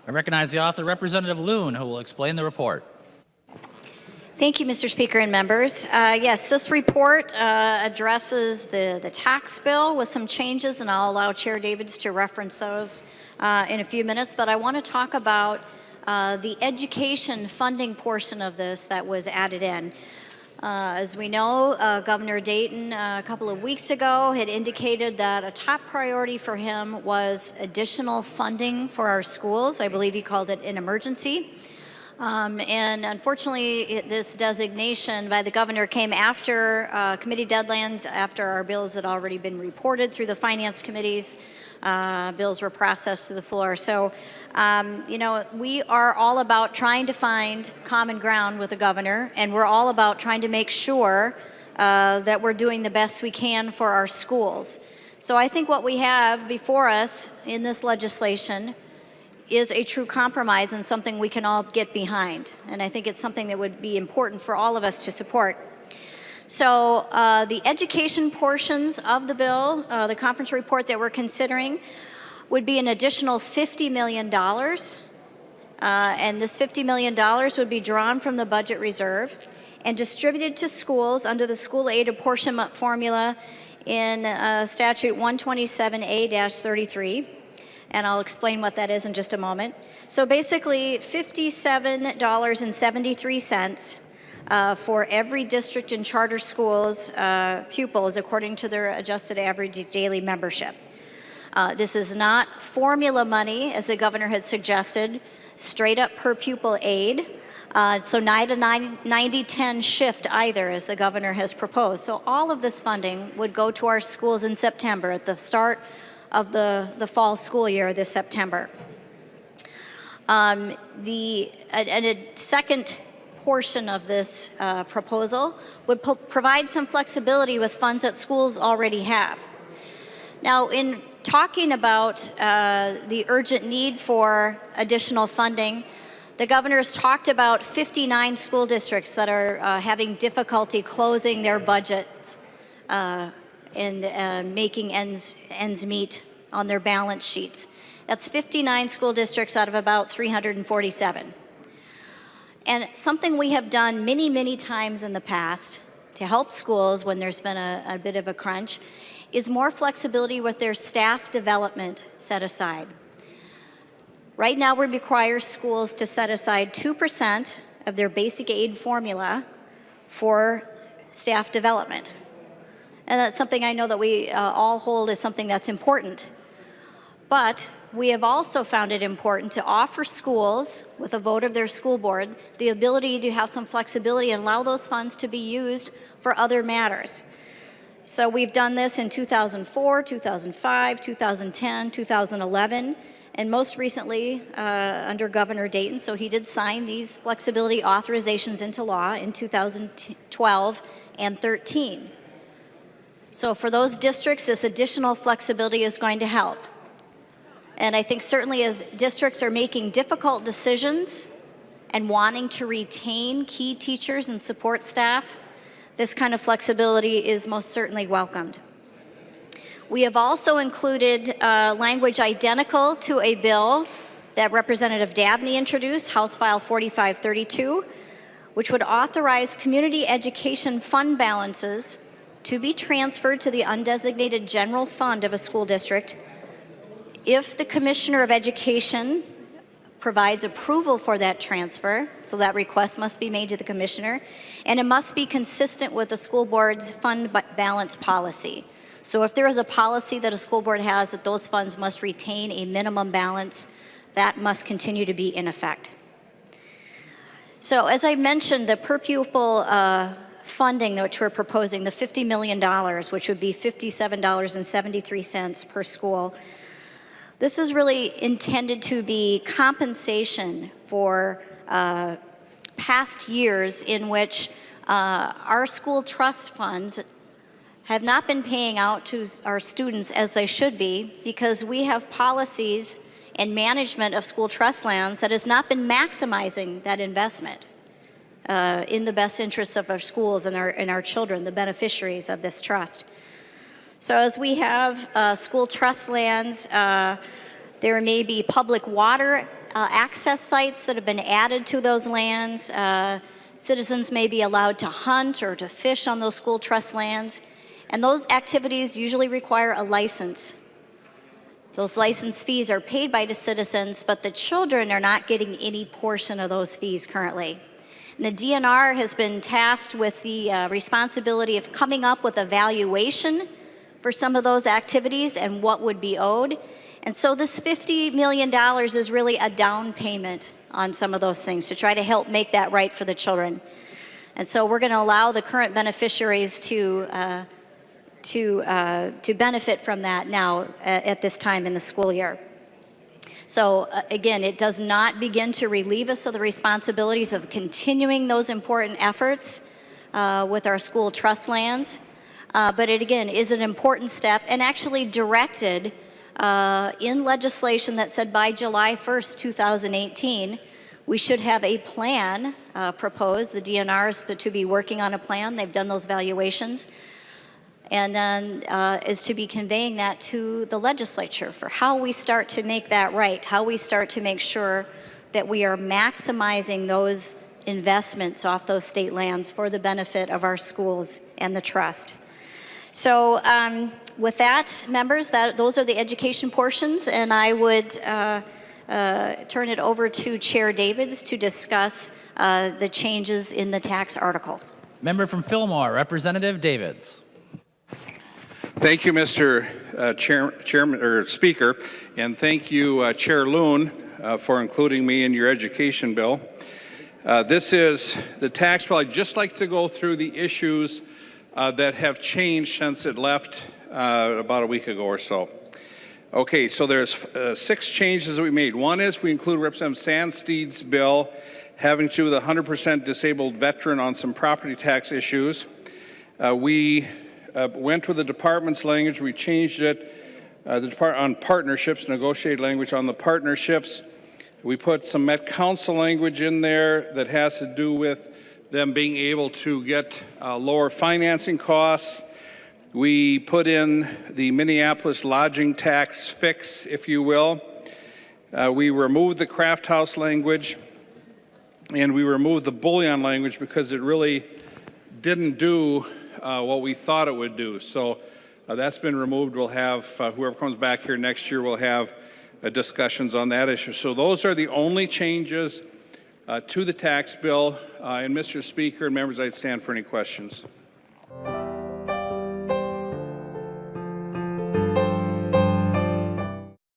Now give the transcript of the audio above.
I recognize the author, Representative Loon, who will explain the report. Thank you, Mr. Speaker and members. Yes, this report addresses the tax bill with some changes, and I'll allow Chair Davids to reference those in a few minutes. But I want to talk about the education funding portion of this that was added in. As we know, Governor Dayton a couple of weeks ago had indicated that a top priority for him was additional funding for our schools. I believe he called it an emergency. And unfortunately, this designation by the governor came after committee deadlines, after our bills had already been reported through the finance committees. Bills were processed to the floor. So, you know, we are all about trying to find common ground with the governor, and we're all about trying to make sure that we're doing the best we can for our schools. So I think what we have before us in this legislation is a true compromise and something we can all get behind. And I think it's something that would be important for all of us to support. So the education portions of the bill, the conference report that we're considering, would be an additional $50 million. And this $50 million would be drawn from the budget reserve and distributed to schools under the school aid apportionment formula in statute 127A-33. And I'll explain what that is in just a moment. So basically, $57.73 for every district and charter schools pupils according to their adjusted average daily membership. This is not formula money, as the governor had suggested, straight up per pupil aid. So not a 90-10 shift either, as the governor has proposed. So all of this funding would go to our schools in September at the start of the fall school year this September. A second portion of this proposal would provide some flexibility with funds that schools already have. Now, in talking about the urgent need for additional funding, the governor has talked about 59 school districts that are having difficulty closing their budgets and making ends meet on their balance sheets. That's 59 school districts out of about 347. And something we have done many, many times in the past to help schools when there's been a bit of a crunch is more flexibility with their staff development set aside. Right now, we require schools to set aside 2% of their basic aid formula for staff development. And that's something I know that we all hold as something that's important. But we have also found it important to offer schools, with a vote of their school board, the ability to have some flexibility and allow those funds to be used for other matters. So we've done this in 2004, 2005, 2010, 2011, and most recently under Governor Dayton. So he did sign these flexibility authorizations into law in 2012 and 13. So for those districts, this additional flexibility is going to help. And I think certainly as districts are making difficult decisions and wanting to retain key teachers and support staff, this kind of flexibility is most certainly welcomed. We have also included language identical to a bill that Representative Dabney introduced, House File 4532, which would authorize community education fund balances to be transferred to the undesignated general fund of a school district if the Commissioner of Education provides approval for that transfer. So that request must be made to the Commissioner, and it must be consistent with the school board's fund balance policy. So if there is a policy that a school board has that those funds must retain a minimum balance, that must continue to be in effect. So as I mentioned, the per pupil funding which we're proposing, the $50 million, which would be $57.73 per school, this is really intended to be compensation for past years in which our school trust funds have not been paying out to our students as they should be, because we have policies and management of school trust lands that has not been maximizing that investment in the best interests of our schools and our children, the beneficiaries of this trust. So as we have school trust lands, there may be public water access sites that have been added to those lands. Citizens may be allowed to hunt or to fish on those school trust lands, and those activities usually require a license. Those license fees are paid by the citizens, but the children are not getting any portion of those fees currently. And the DNR has been tasked with the responsibility of coming up with a valuation for some of those activities and what would be owed. And so this $50 million is really a down payment on some of those things to try to help make that right for the children. And so we're going to allow the current beneficiaries to benefit from that now at this time in the school year. So again, it does not begin to relieve us of the responsibilities of continuing those important efforts with our school trust lands, but it again is an important step and actually directed in legislation that said by July 1st, 2018, we should have a plan proposed. The DNR is to be working on a plan. They've done those valuations. And then is to be conveying that to the legislature for how we start to make that right, how we start to make sure that we are maximizing those investments off those state lands for the benefit of our schools and the trust. So with that, members, those are the education portions, and I would turn it over to Chair Davids to discuss the changes in the tax articles. Member from Fillmore, Representative Davids. Thank you, Mr. Chairman or Speaker, and thank you, Chair Loon, for including me in your education bill. This is the tax bill. I'd just like to go through the issues that have changed since it left about a week ago or so. Okay, so there's 6 changes that we made. One is we include Representative Sandsteed's bill having to do with a 100% disabled veteran on some property tax issues. We went with the department's language. We changed it on partnerships, negotiated language on the partnerships. We put some Met Council language in there that has to do with them being able to get lower financing costs. We put in the Minneapolis lodging tax fix, if you will. We removed the craft house language, and we removed the bullion language because it really didn't do what we thought it would do. So that's been removed. We'll have, whoever comes back here next year, will have discussions on that issue. So those are the only changes to the tax bill. And Mr. Speaker and members, I'd stand for any questions.